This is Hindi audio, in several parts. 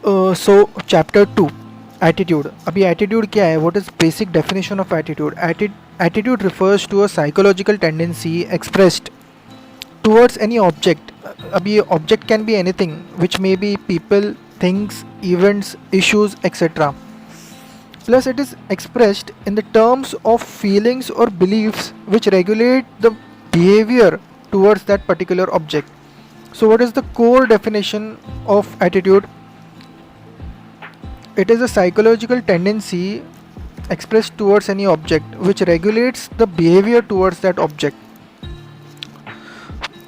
सो चैप्टर 2 एटीट्यूड. अभी एटीट्यूड क्या है? What is basic definition of attitude? Attitude refers to a psychological tendency expressed towards any object. अभी object can be anything which may be people, things, events, issues, etc. Plus it is expressed in the terms of feelings or beliefs which regulate the behavior towards that particular object. So what is the core definition of attitude? It is a psychological tendency expressed towards any object which regulates the behavior towards that object.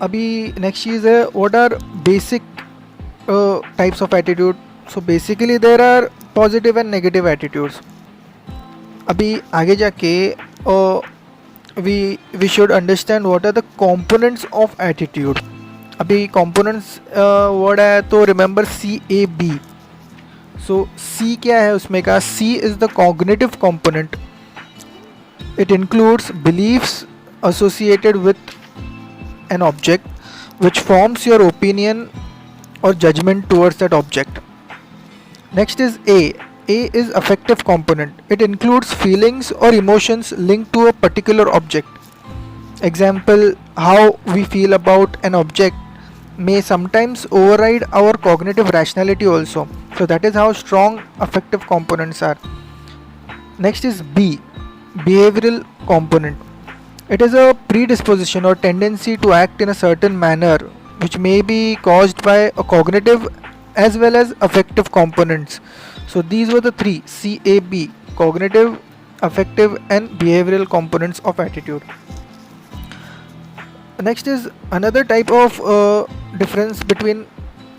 अभी next चीज़ है, what are basic types of attitude? So basically there are positive and negative attitudes. अभी आगे जाके we should understand what are the components of attitude. अभी components word है तो remember CAB. So C क्या है उसमें का? C is the cognitive component. It includes beliefs associated with an object which forms your opinion or judgment towards that object. Next is A. A is affective component. It includes feelings or emotions linked to a particular object. Example, how we feel about an object may sometimes override our cognitive rationality also. So that is how strong affective components are. Next is B, behavioral component. It is a predisposition or tendency to act in a certain manner which may be caused by a cognitive as well as affective components. So these were the three CAB, cognitive, affective and behavioral components of attitude. Next is another type of difference between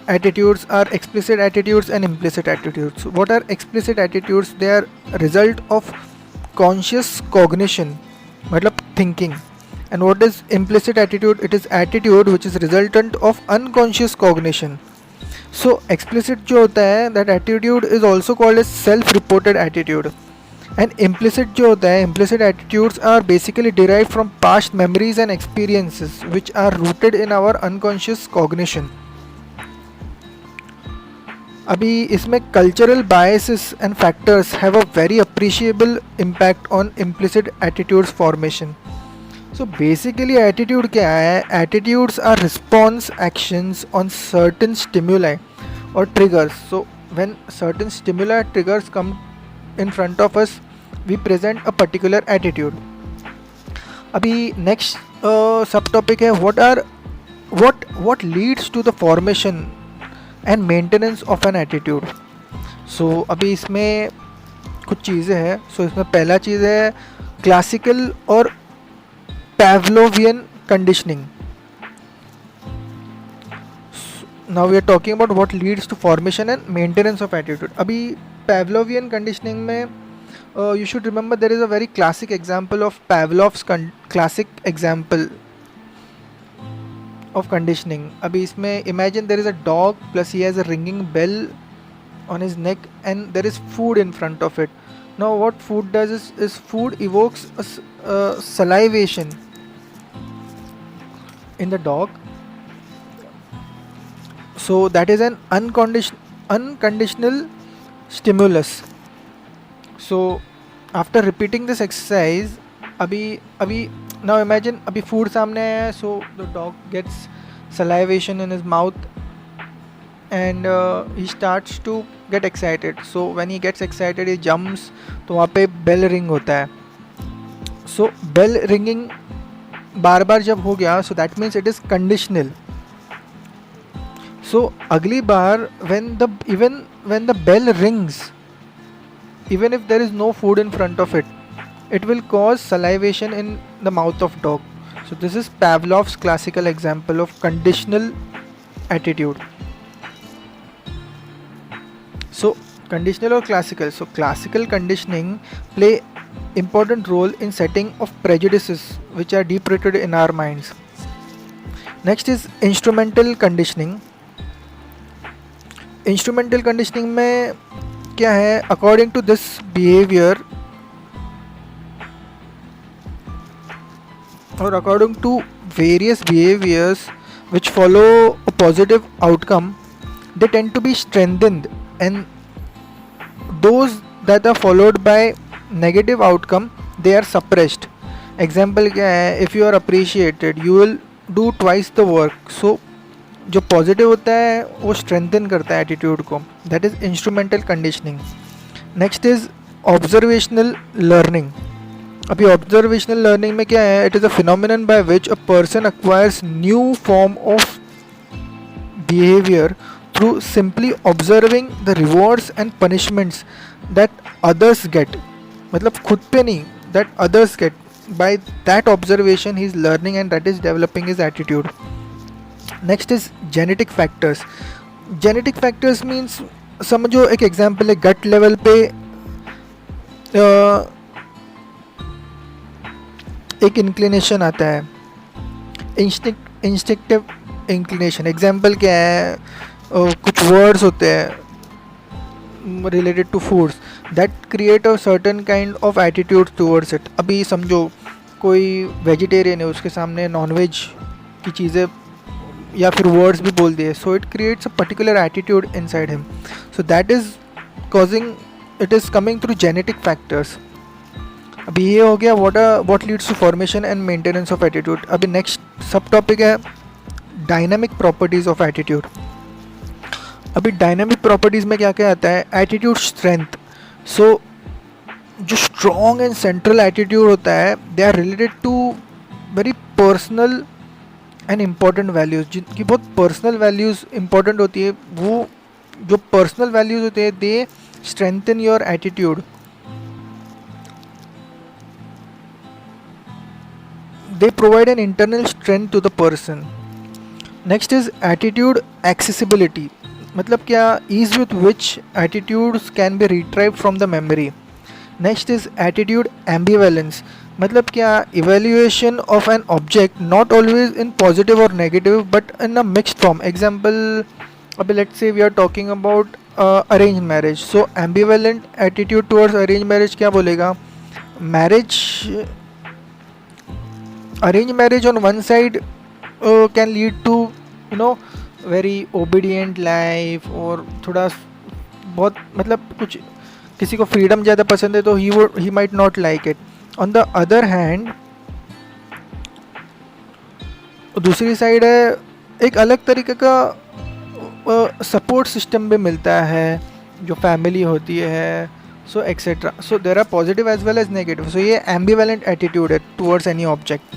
attitudes are explicit attitudes and implicit attitudes. What are explicit attitudes? They are result of conscious cognition, मतलब thinking. And what is implicit attitude? It is attitude which is resultant of unconscious cognition. So explicit जो होता है, that attitude is also called as self-reported attitude. And implicit जो होता है, implicit attitudes are basically derived from past memories and experiences which are rooted in our unconscious cognition. अभी इसमें cultural biases and factors have a very appreciable impact on implicit attitudes formation. So basically attitude क्या है? Attitudes are response actions on certain stimuli or triggers. So when certain stimuli triggers come in front of us, we present a particular attitude. अभी next subtopic है what leads to the formation and maintenance of an attitude. So अभी इसमें कुछ चीज़ें हैं. So इसमें पहला चीज़ है classical और Pavlovian conditioning. Now we are talking about what leads to formation and maintenance of attitude. अभी Pavlovian conditioning में you should remember there is a very classic example of Pavlov's classic example of conditioning. अभी इसमें imagine there is a dog plus he has a ringing bell on his neck and there is food in front of it. Now what food does is food evokes a salivation in the dog. So that is an unconditional stimulus. So after repeating this exercise, now imagine अभी food सामने है, so the dog gets salivation in his mouth and he starts to get excited. So when he gets excited he jumps, तो वहाँ पे bell ring होता है. So bell ringing बार बार जब हो गया, so that means it is conditional. So अगली बार even when the bell rings, even if there is no food in front of it, it will cause salivation in the mouth of dog. So this is Pavlov's classical example of conditional attitude. So conditional or classical? So classical conditioning play important role in setting of prejudices which are deep rooted in our minds. Next is instrumental conditioning. Instrumental conditioning में क्या है? According to this behavior or according to various behaviors which follow a positive outcome, they tend to be strengthened and those that are followed by negative outcome, they are suppressed. Example क्या है, if you are appreciated you will do twice the work. So जो पॉजिटिव होता है वो स्ट्रेंथन करता है एटीट्यूड को. That is instrumental conditioning. Next is observational learning. अभी ऑब्जर्वेशनल लर्निंग में क्या है, it is a phenomenon by which a person acquires new form of behaviour through simply observing the rewards and punishments that others get. मतलब खुद पे नहीं, that others get. By that observation he is learning and that is developing his attitude. Next is genetic factors. Genetic factors means समझो एक एग्जाम्पल है, गट लेवल पे एक इंक्लिनेशन आता है, इंस्टिंक्टिव इंक्लिनेशन. एग्जाम्पल क्या है, कुछ वर्ड्स होते हैं related to foods that create a certain kind of attitude towards it. अभी समझो कोई वेजिटेरियन है, उसके सामने नॉनवेज की चीज़ें या फिर वर्ड्स भी बोल दिए, so it creates a particular attitude inside him. So that is causing, it is coming through genetic factors. अभी ये हो गया what leads to formation and maintenance of attitude. अभी नेक्स्ट सब टॉपिक है डायनामिक प्रॉपर्टीज़ ऑफ एटीट्यूड. अभी डायनामिक प्रॉपर्टीज़ में क्या क्या आता है, एटीट्यूड स्ट्रेंथ. सो जो स्ट्रॉन्ग एंड सेंट्रल एटीट्यूड होता है, they are related to very personal and important values. जिनकी बहुत पर्सनल वैल्यूज़ इंपॉर्टेंट होती है, वो जो पर्सनल वैल्यूज़ होते हैं they strengthen your attitude. They provide an internal strength to the person. Next is attitude accessibility. मतलब क्या, ease with which attitudes can be retrieved from the memory. Next is attitude ambivalence. मतलब क्या, evaluation of an object not always in positive और negative but in a mixed form. Example, अभी let's say we are talking about arrange marriage. So ambivalent attitude towards arrange marriage क्या बोलेगा, arrange marriage on one side can lead to very obedient life, और थोड़ा बहुत मतलब कुछ किसी को फ्रीडम ज़्यादा पसंद है तो he might not like it. On the other hand दूसरी साइड है, एक अलग तरीके का सपोर्ट सिस्टम भी मिलता है जो फैमिली होती है, so etcetera. So there are positive as well as negative. So ये एम्बिवेलेंट एटीट्यूड है टुवर्ड्स एनी ऑब्जेक्ट.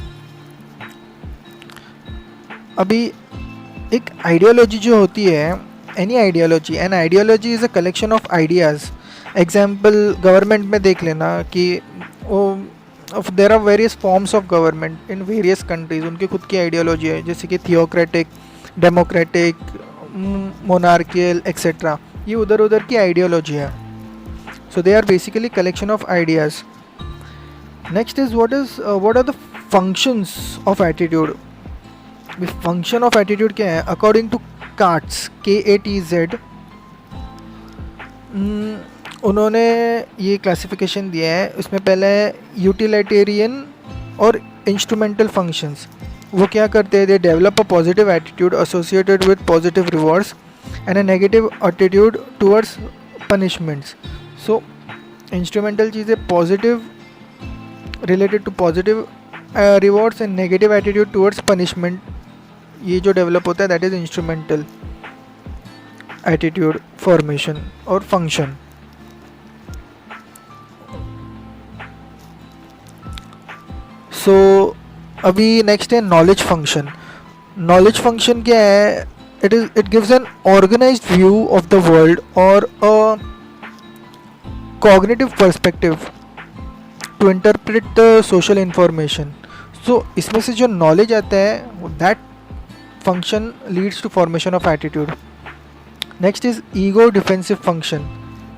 अभी एक आइडियोलॉजी जो होती है, any ideology, an ideology is a collection of ideas. Example government में देख लेना कि there are various forms of government in various countries. उनकी खुद की आइडियोलॉजी है, जैसे कि थियोक्रेटिक, डेमोक्रेटिक, मोनार्कियल एक्सेट्रा. ये उधर उधर की आइडियोलॉजी है. So they are basically collection of ideas. Next is what are the functions of attitude. Function of attitude क्या है, अकॉर्डिंग टू काट्स, KATZ, उन्होंने ये क्लासिफिकेशन दिया है. उसमें पहले है यूटिलिटेरियन और इंस्ट्रूमेंटल फंक्शंस. वो क्या करते हैं, they develop a positive attitude associated with positive rewards and a negative attitude towards punishments. So instrumental चीज़ें positive, related to positive rewards and negative attitude towards punishment, ये जो डेवलप होता है that is instrumental attitude formation और फंक्शन. सो अभी नेक्स्ट है नॉलेज फंक्शन. नॉलेज फंक्शन क्या है, it gives an organised view of the world और a cognitive perspective to interpret the social information. So इसमें से जो नॉलेज आता है that function leads to formation of attitude. Next is ego defensive function.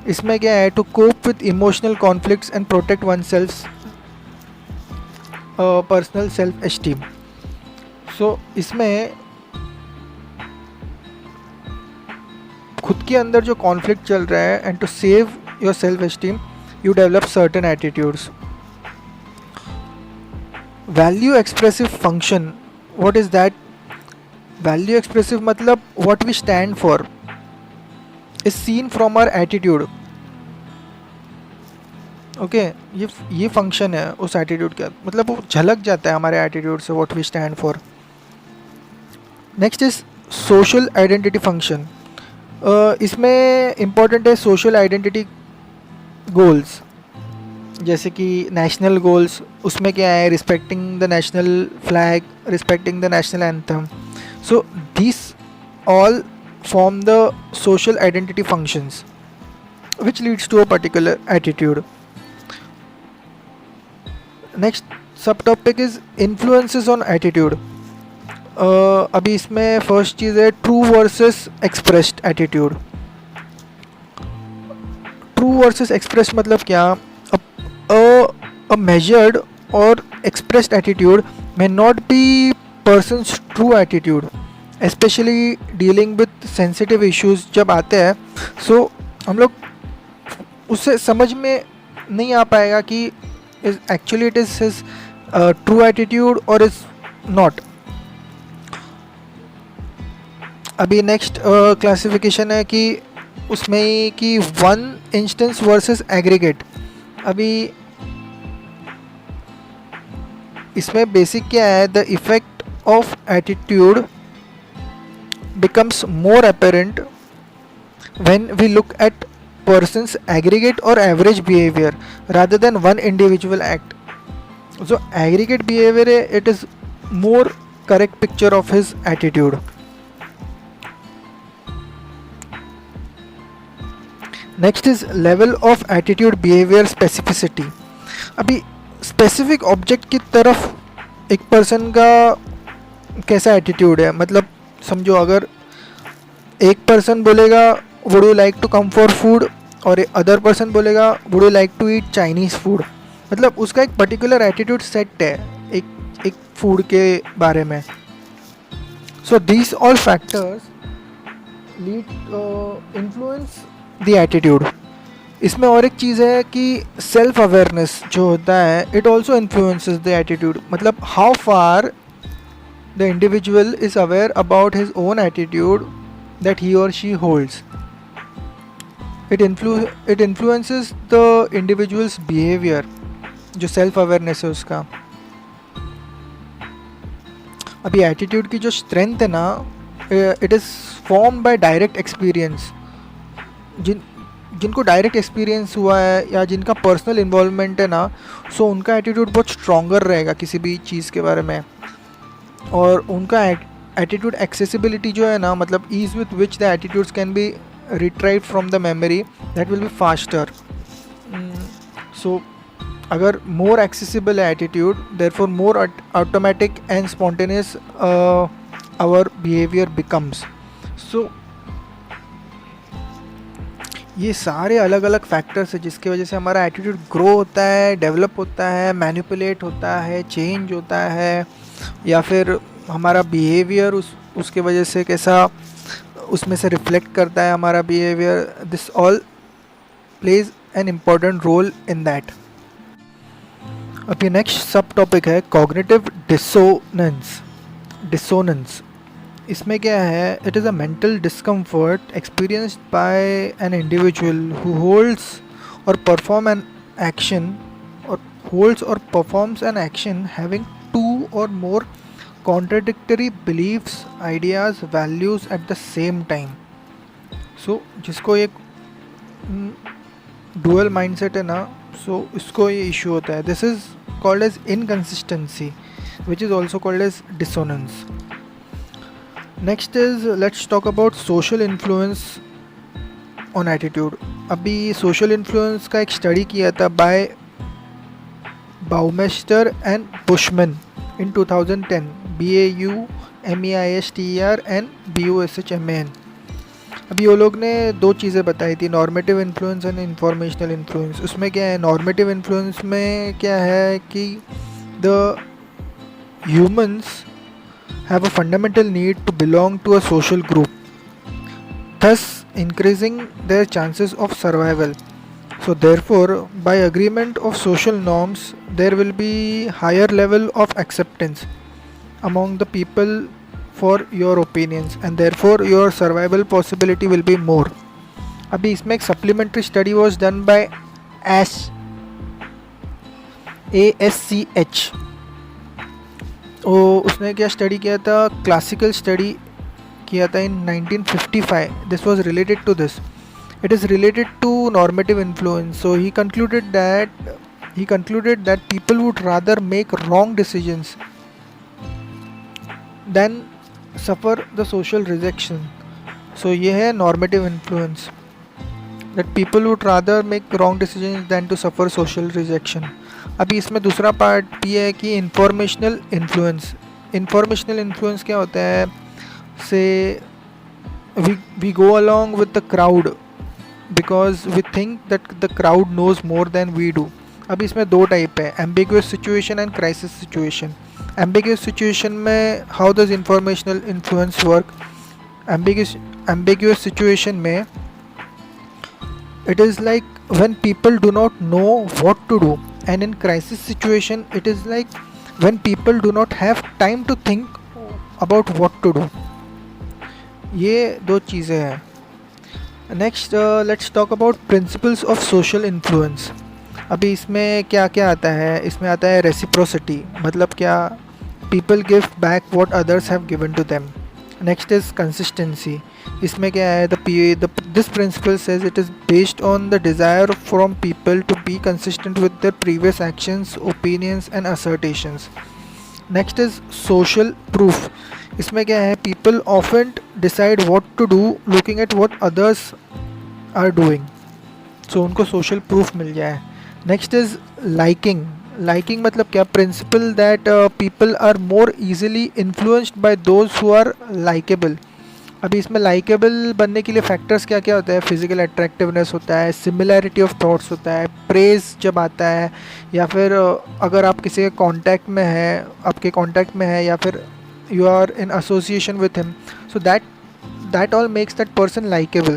इसमें क्या है, to cope with emotional conflicts and protect one self personal self esteem. So इसमें खुद के अंदर जो कॉन्फ्लिक्ट चल रहा है and to save your self esteem you develop certain attitudes. Value expressive function, what is that. Value expressive मतलब what we stand for. Is scene from our attitude. Okay, ये फंक्शन है उस एटीट्यूड का, मतलब वो झलक जाता है हमारे एटीट्यूड से, what we stand for. Next is social identity function. इसमें इम्पॉर्टेंट है सोशल आइडेंटिटी गोल्स, जैसे कि नेशनल गोल्स. उसमें क्या है, respecting the national flag, respecting the national anthem. So this all form the social identity functions which leads to a particular attitude. Next subtopic is influences on attitude. अभी इसमें फर्स्ट चीज़ है true versus expressed attitude. True versus expressed मतलब क्या, a measured or expressed attitude may not be person's true attitude, specially dealing with sensitive issues जब आते हैं. सो हम लोग उससे समझ में नहीं आ पाएगा कि is actually it is his true attitude और इज नॉट. अभी नेक्स्ट क्लासिफिकेशन है कि उसमें कि वन इंस्टेंस वर्सेस एग्रीगेट. अभी इसमें बेसिक क्या है, the effect of attitude becomes more apparent when we look at person's aggregate or average behavior rather than one individual act. So aggregate behavior, it is more correct picture of his attitude. Next is level of attitude behavior specificity. अभी specific object की तरफ एक person का कैसा attitude है, मतलब समझो अगर एक पर्सन बोलेगा would you like to come for food और अदर पर्सन बोलेगा would you like to eat Chinese food, मतलब उसका एक पर्टिकुलर एटीट्यूड सेट है एक फूड के बारे में. सो these all factors lead influence the attitude. इसमें और एक चीज़ है कि सेल्फ अवेयरनेस जो होता है, it also influences the attitude. मतलब how far the individual is aware about his own attitude that he or she holds. It influences the individual's behavior, जो self awareness है उसका. अभी attitude की जो strength है ना, it is formed by direct experience. जिनको डायरेक्ट एक्सपीरियंस हुआ है या जिनका पर्सनल इन्वॉल्वमेंट है ना, सो उनका एटीट्यूड बहुत स्ट्रॉन्गर रहेगा किसी भी चीज़ के बारे में. और उनका एटीट्यूड एक्सेसिबिलिटी जो है ना, मतलब ease with which the attitudes can be retrieve from the memory, that will be faster. So अगर मोर एक्सेसिबल है attitude, therefore more automatic and spontaneous our behaviour becomes. So ये सारे अलग अलग फैक्टर्स है जिसकी वजह से हमारा एटीट्यूड ग्रो होता है, डेवलप होता है, मैनिपुलेट होता है, चेंज होता है, या फिर हमारा बिहेवियर उसके वजह से कैसा उसमें से रिफ्लेक्ट करता है हमारा behaviour. This all plays an important role in that. अभी नेक्स्ट सब टॉपिक है कॉग्निटिव डिसोनेंस. इसमें क्या है, it is a mental discomfort experienced by an individual who holds और परफॉर्म एन एक्शन और performs an action having two or more contradictory beliefs, ideas, values at the same time. So जिसको एक dual mindset है ना, so इसको ये issue होता है. This is called as inconsistency, which is also called as dissonance. Next is, let's talk about social influence on attitude. अभी social influence का एक study किया था by Baumeister and Bushman in 2010, BAUMEISTER and BUSHMAN. अभी वो लोग ने दो चीज़ें बताई थी, normative influence and informational influence. उसमें क्या है, नॉर्मेटिव इन्फ्लुएंस में क्या है कि the humans have a fundamental need to belong to a social group, thus increasing their chances of survival. So therefore, by agreement of social norms, there will be higher level of acceptance among the people for your opinions, and therefore your survival possibility will be more. अभी इसमें एक supplementary study was done by ASCH। उसने क्या स्टडी किया था, क्लासिकल स्टडी किया था in 1955। This was related to this, it is related to normative influence. So he concluded that people would rather make wrong decisions than suffer the social rejection. So ये है normative influence, that people would rather make wrong decisions than to suffer social rejection. अभी इसमें दूसरा पार्ट भी है कि informational influence क्या होता है, से we go along with the crowd because we think that the crowd knows more than we do. अभी इसमें दो टाइप है, ambiguous situation and crisis situation. ambiguous situation में how does informational influence work? ambiguous situation में it is like when people do not know what to do, and in crisis situation it is like when people do not have time to think about what to do. ये दो चीज़ें हैं. Next let's talk about principles of social influence. अभी इसमें क्या क्या आता है, इसमें आता है रेसिप्रोसिटी, मतलब क्या, people give back what others have given to them. Next is consistency. इसमें क्या है, this principle says it is based on the desire from people to be consistent with their previous actions, opinions and assertions. Next is social proof. इसमें क्या है, people often decide what to do looking at what others are doing, so उनको सोशल प्रूफ मिल जाए. नेक्स्ट इज लाइकिंग मतलब क्या, principle that people are more easily influenced by those who are likeable. अभी इसमें लाइकेबल बनने के लिए फैक्टर्स क्या क्या होता है, फिजिकल अट्रैक्टिवनेस होता है, सिमिलैरिटी ऑफ थॉट्स होता है, प्रेज जब आता है, या फिर अगर आप किसी के कांटेक्ट में है या फिर you are in association with him, so that all makes that person likable.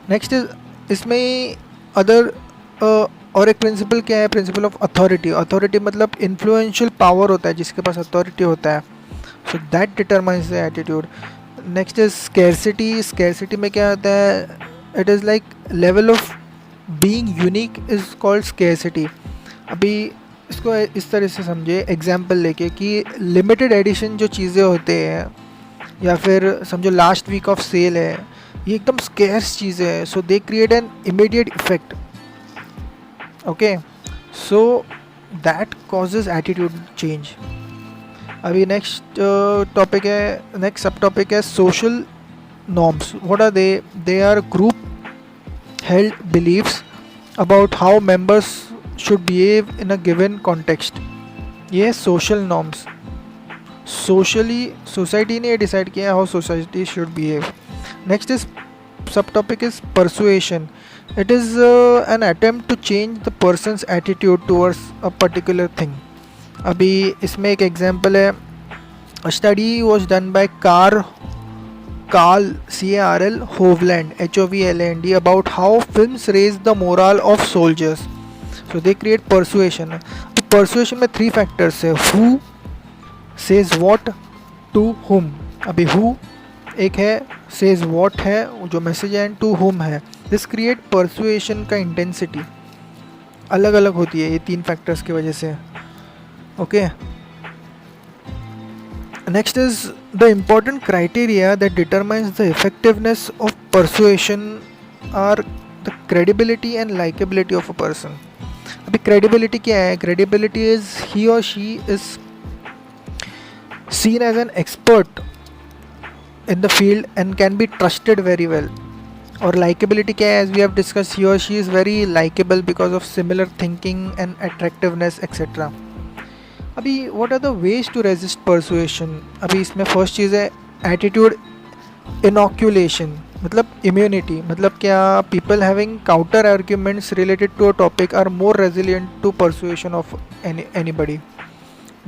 next is इसमें अदर और एक प्रिंसिपल क्या है, प्रिंसिपल ऑफ अथॉरिटी मतलब इन्फ्लुएंशियल पावर होता है जिसके पास अथॉरिटी होता है, so that determines the attitude. Next is scarcity में क्या होता है, it is like level of being unique is called scarcity. अभी इसको इस तरह से समझे एग्जाम्पल लेके कि लिमिटेड एडिशन जो चीज़ें होते हैं, या फिर समझो लास्ट वीक ऑफ सेल है, ये एकदम स्केर्स चीज़ें हैं, so they create an immediate effect. Okay, so that causes attitude change. अभी नेक्स्ट सब टॉपिक है social norms. What are they? They are group held beliefs about how members should behave in a given context. ये social norms. Society ने decide किया how society should behave. Next is subtopic is persuasion. It is an attempt to change the person's attitude towards a particular thing. अभी इसमें एक example है, a study was done by Carl Carl Hovland HOVLAND about how films raise the morale of soldiers. So they create persuasion. तो persuasion में 3 factors है, who says what to whom. अभी who एक है, says what है जो मैसेज है, and to whom है. This create persuasion का intensity अलग अलग होती है ये 3 factors की वजह से. Okay. Next is the important criteria that determines the effectiveness of persuasion are the credibility and likability of a person. अभी क्रेडिबिलिटी क्या है? Credibility is he or she is seen as an expert in the field and can be trusted very well. और लाइकेबिलिटी क्या है? As we have discuss, he or she is very likeable because of similar thinking and attractiveness etcetera. अभी what are the ways to resist persuasion? अभी इसमें फर्स्ट चीज़ है एटीट्यूड इनोक्यूलेशन, मतलब इम्यूनिटी. मतलब क्या, people having counter arguments related to a topic are more resilient to persuasion of anybody.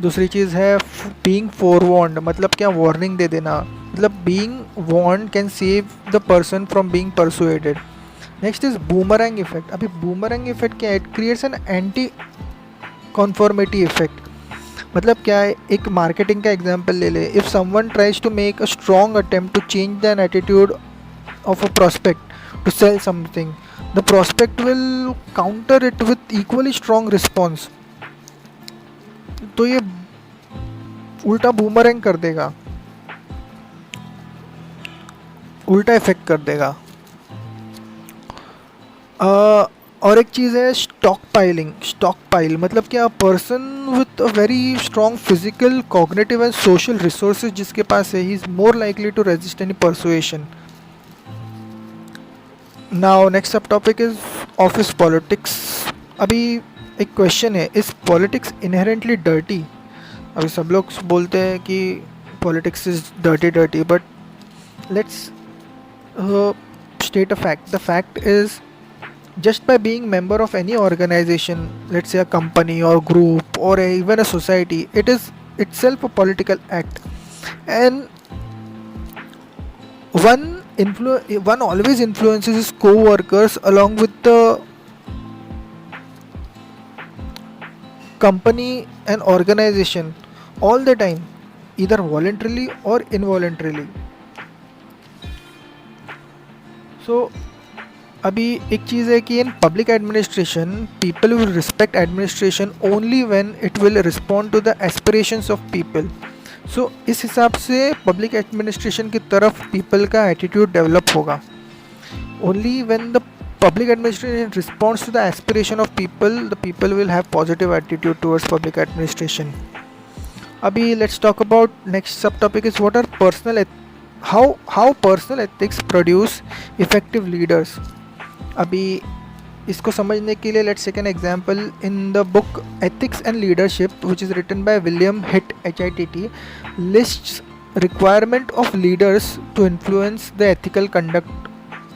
दूसरी चीज़ है बीइंग फोरवॉर्न्ड, मतलब क्या, वार्निंग दे देना, मतलब being warned can save the person from being persuaded. Next is boomerang effect. अभी बूमरैंग इफेक्ट क्या है? It creates an anti conformity effect. मतलब क्या है, एक मार्केटिंग का एग्जांपल ले ले. If someone tries to make a strong attempt to change than attitude of a prospect to sell something, the prospect will counter it with equally strong response. तो ये उल्टा बूमरैंग कर देगा, उल्टा इफेक्ट कर देगा. और एक चीज़ है स्टॉक पाइलिंग. स्टॉक पाइल मतलब क्या, person with a very strong physical, cognitive and social resources जिसके पास है, he is more likely to resist any persuasion. Now next subtopic is office politics. अभी एक क्वेश्चन है, इज पॉलिटिक्स इनहेरेंटली डर्टी? अभी सब लोग बोलते हैं कि politics is dirty, but let's state a fact. The fact is, just by being member of any organization, let's say a company or group or even a society, it is itself a political act. And one always influences his co-workers along with the company and organization all the time, either voluntarily or involuntarily. So अभी एक चीज़ है कि in public administration people will respect administration only when it will respond to the aspirations of people. So इस हिसाब से पब्लिक एडमिनिस्ट्रेशन की तरफ पीपल का एटीट्यूड डेवलप होगा. Only when the public administration responds to the aspiration of people, the people will have positive attitude towards public administration. अभी let's talk about next subtopic is what are personal how personal ethics produce effective leaders. अभी इसको समझने के लिए let's take an example. In the book ethics and leadership which is written by William Hitt HITT lists requirement of leaders to influence the ethical conduct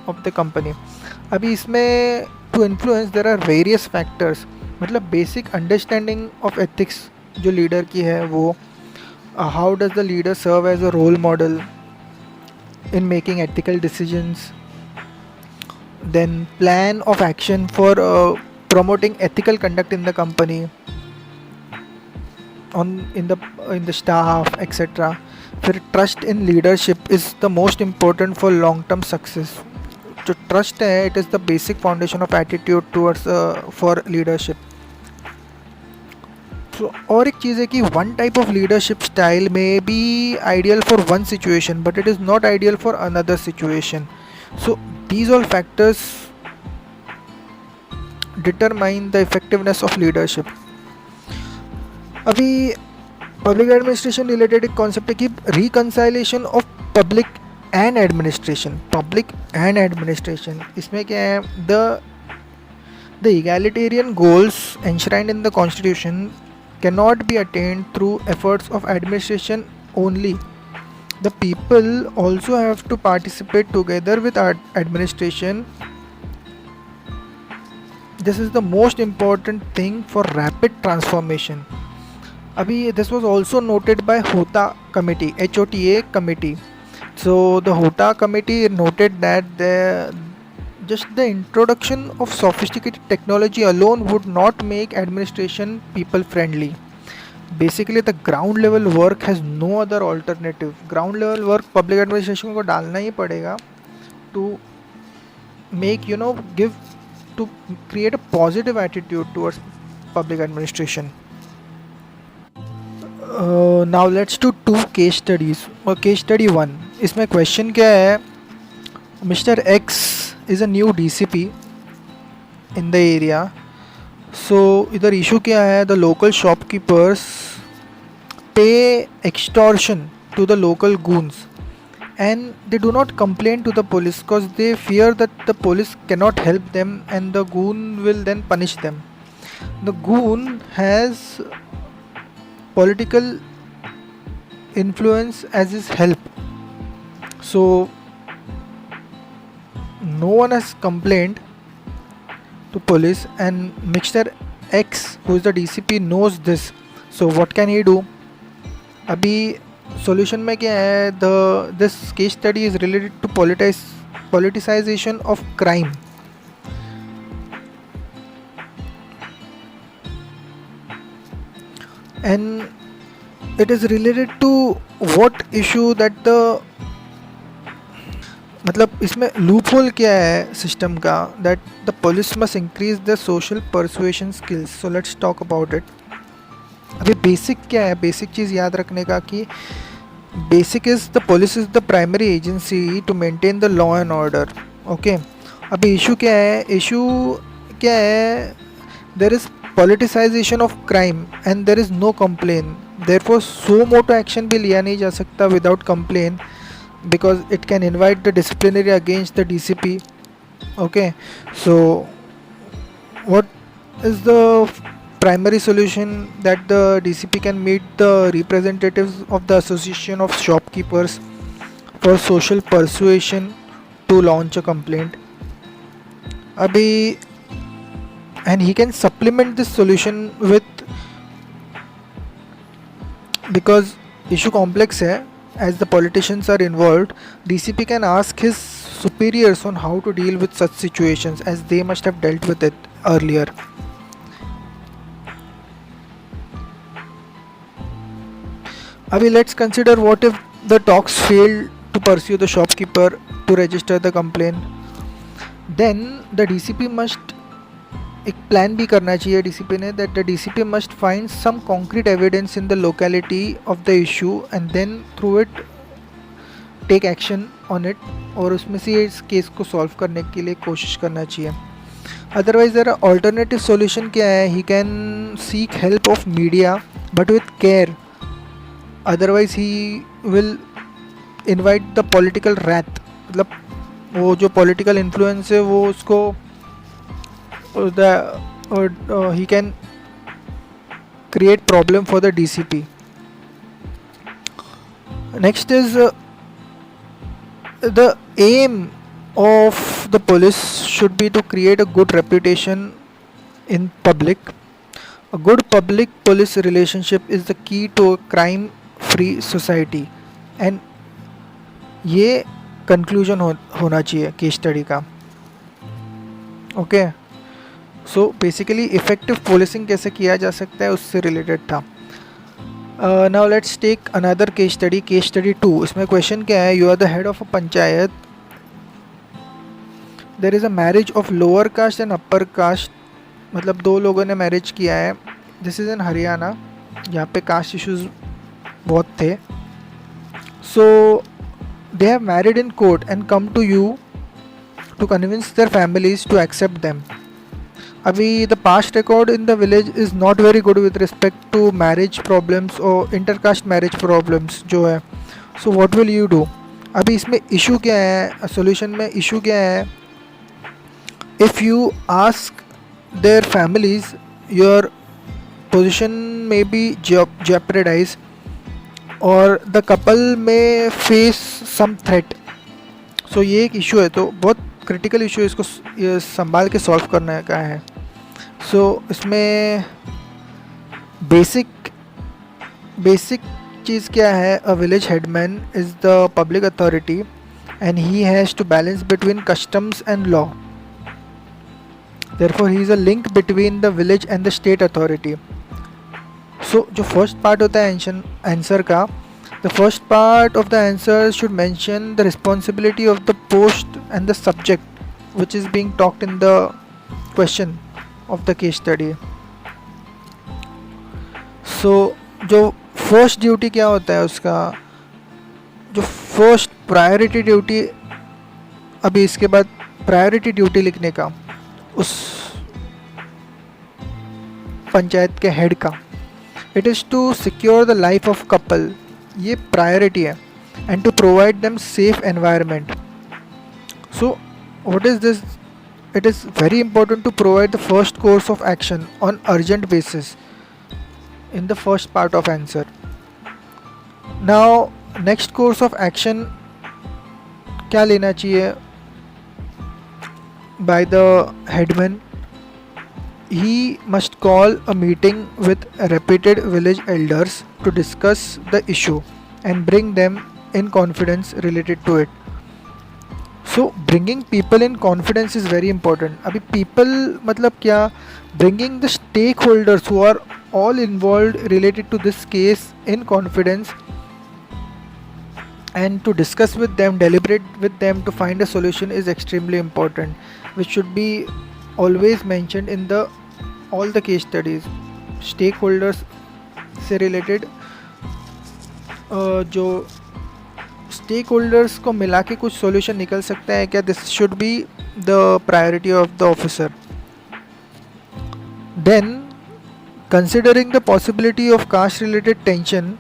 of the company. अभी इसमें to influence there are various factors. मतलब बेसिक अंडरस्टैंडिंग ऑफ एथिक्स जो लीडर की है वो, how does the leader serve as a role model in making ethical decisions, then plan of action for promoting ethical conduct in the company, in the staff, etc. फिर trust in leadership is the most important for long term success. जो trust है, it is the basic foundation of attitude towards for leadership. So, और एक चीज़ है कि one type of leadership style में be ideal for one situation but it is not ideal for another situation. So these all factors determine the effectiveness of leadership. अभी पब्लिक एडमिनिस्ट्रेशन रिलेटेड एक कॉन्सेप्ट है कि reconciliation of public and administration. Public and administration इसमें क्या है, the egalitarian goals enshrined in the constitution cannot be attained through efforts of administration only. The people also have to participate together with administration. This is the most important thing for rapid transformation. Abhi this was also noted by HOTA committee, HOTA committee. So the HOTA committee noted that just the introduction of sophisticated technology alone would not make administration people friendly. Basically the ground level work has no other alternative. Ground level work public administration को डालना ही पड़ेगा to make, to create a positive attitude towards public administration. Now let's do two case studies. Case study 1, इसमें question क्या है, Mr. X is a new DCP in the area. So इधर इशू क्या है, the local shopkeepers pay extortion to the local goons and they do not complain to the police because they fear that the police cannot help them and the goon will then punish them. The goon has political influence as his help. So no one has complained to police and Mr. X, who is the DCP, knows this. So what can he do? अभी solution में क्या है, this case study is related to politicization of crime. And it is related to what issue that मतलब इसमें लूप होल क्या है सिस्टम का, that the police must increase the social persuasion skills. So let's talk about it. अभी बेसिक क्या है, बेसिक चीज़ याद रखने का कि basic is the police is the primary agency to maintain the law and order. Okay. अभी इशू क्या है, इशू क्या है, there is politicisation of crime and there is no complain. Therefore suo motu action भी लिया नहीं जा सकता without complain, because it can invite the disciplinary against the DCP. Okay, so what is the primary solution that the DCP can meet the representatives of the Association of Shopkeepers for social persuasion to launch a complaint. Abhi, and he can supplement this solution with, because issue complex hai, as the politicians are involved, DCP can ask his superiors on how to deal with such situations, as they must have dealt with it earlier. Abhi, let's consider what if the talks fail to pursue the shopkeeper to register the complaint. Then the DCP must, एक प्लान भी करना चाहिए डीसीपी ने, that the DCP must find some concrete evidence in the locality of the issue and then through it take action on it, और उसमें से इस केस को सॉल्व करने के लिए कोशिश करना चाहिए. Otherwise there are alternative solution क्या है, he can seek help of media but with care. Otherwise he will invite the political wrath, मतलब वो जो पॉलिटिकल इन्फ्लुएंस है वो उसको he can create problem for the DCP. Next is the aim of the police should be to create a good reputation in public. A good public police relationship is the key to a crime free society. And ये conclusion होना चाहिए केस स्टडी का. ओके. सो बेसिकली इफेक्टिव पुलिसिंग कैसे किया जा सकता है उससे रिलेटेड था. Now let's take another case study, case study 2. इसमें क्वेश्चन क्या है, you are the head of a panchayat, there is a marriage of lower caste and upper caste. मतलब दो लोगों ने मैरिज किया है. दिस इज़ इन हरियाणा, यहाँ पे कास्ट इश्यूज बहुत थे. So they have married in court and come to you to convince their families to accept them. अभी the past record in the village is not very good with respect to marriage problems और इंटरकास्ट मैरिज प्रॉब्लम्स जो है. So what will you do. अभी इसमें इशू क्या है, सोल्यूशन में इशू क्या है, if you ask their families your position में बी jeopardized और द कपल में फेस सम थ्रेट. सो ये एक इशू है, तो बहुत क्रिटिकल इशू है, इसको संभाल के सॉल्व करने का है. सो इसमें बेसिक चीज़ क्या है, a village headman is the public authority and he has to balance between customs and law. Therefore he is a link between the village and the state authority. So जो फर्स्ट पार्ट होता है आंसर का, the first part of the answer should mention the responsibility of the post and the subject which is being talked in the question of the case study. So जो फर्स्ट ड्यूटी क्या होता है उसका, जो फर्स्ट प्रायोरिटी ड्यूटी, अभी इसके बाद प्रायोरिटी ड्यूटी लिखने का उस पंचायत के हेड का, it is to secure the life of couple, ये प्रायोरिटी है, and to provide them safe environment. So what is this, it is very important to provide the first course of action on urgent basis in the first part of answer. Now next course of action क्या लेना चाहिए by the headman. He must call a meeting with reputed village elders to discuss the issue and bring them in confidence related to it. So bringing people in confidence is very important. अभी people मतलब क्या, bringing the stakeholders who are all involved related to this case in confidence and to discuss with them, deliberate with them to find a solution is extremely important, which should be always mentioned in the all the case studies. Stakeholders से related जो स्टेक को मिला के कुछ सॉल्यूशन निकल सकता है क्या, this should be the priority of the officer. Then considering the possibility of caste related tension,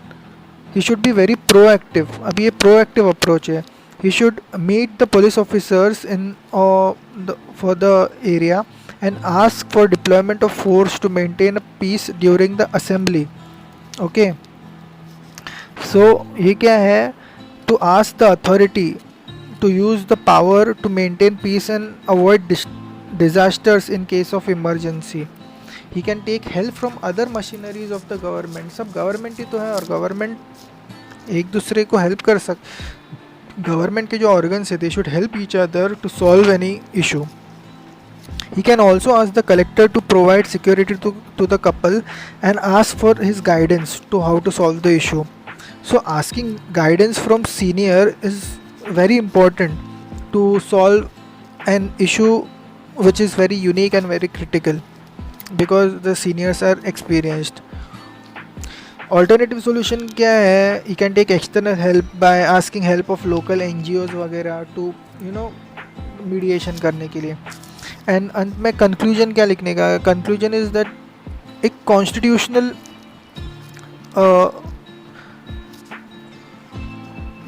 he should be very proactive. अब ये प्रोएक्टिव अप्रोच है. He should meet the police officers in for the area and ask for deployment of force to maintain a peace during the assembly. Okay, so ये क्या है, to ask the authority to use the power to maintain peace and avoid disasters in case of emergency. He can take help from other machineries of the government. सब गवर्नमेंट ही तो है और गवर्नमेंट एक दूसरे को हेल्प कर गवर्नमेंट के जो ऑर्गन्स है, they should help each other to solve any issue. He can also ask the collector to provide security to the couple and ask for his guidance to how to solve the issue. So asking guidance from senior is very important to solve an issue which is very unique and very critical, because the seniors are experienced. Alternative solution क्या है, he can take external help by asking help of local NGOs वगैरह to mediation करने के लिए. एंड अंत में कंक्लूजन क्या लिखने का, कंक्लूजन इज़ दैट एक कॉन्स्टिट्यूशनल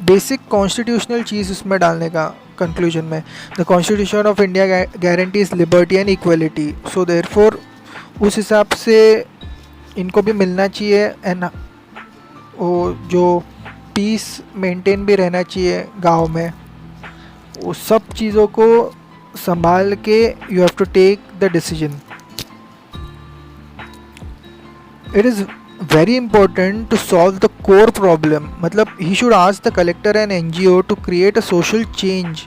बेसिक कॉन्स्टिट्यूशनल चीज़ उसमें डालने का कंक्लूजन में. The constitution of India guarantees liberty and equality, so therefore उस हिसाब से इनको भी मिलना चाहिए. एंड वो जो पीस मेंटेन भी रहना चाहिए गांव में, वो सब चीज़ों को संभाल के you have to take the decision. It is very important to solve the core problem. मतलब he should ask the collector and NGO to create a social change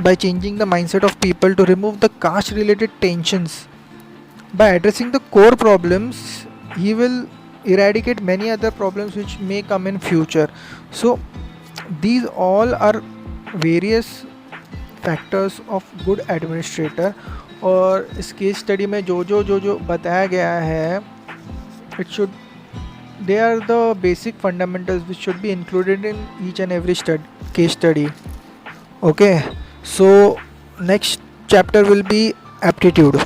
by changing the mindset of people to remove the caste related tensions. By addressing the core problems, he will eradicate many other problems which may come in future. So these all are various factors of good administrator. और इस केस स्टडी में जो बताया गया है, it should, they are the basic fundamentals which should be included in each and every case study. Okay, so next chapter will be aptitude.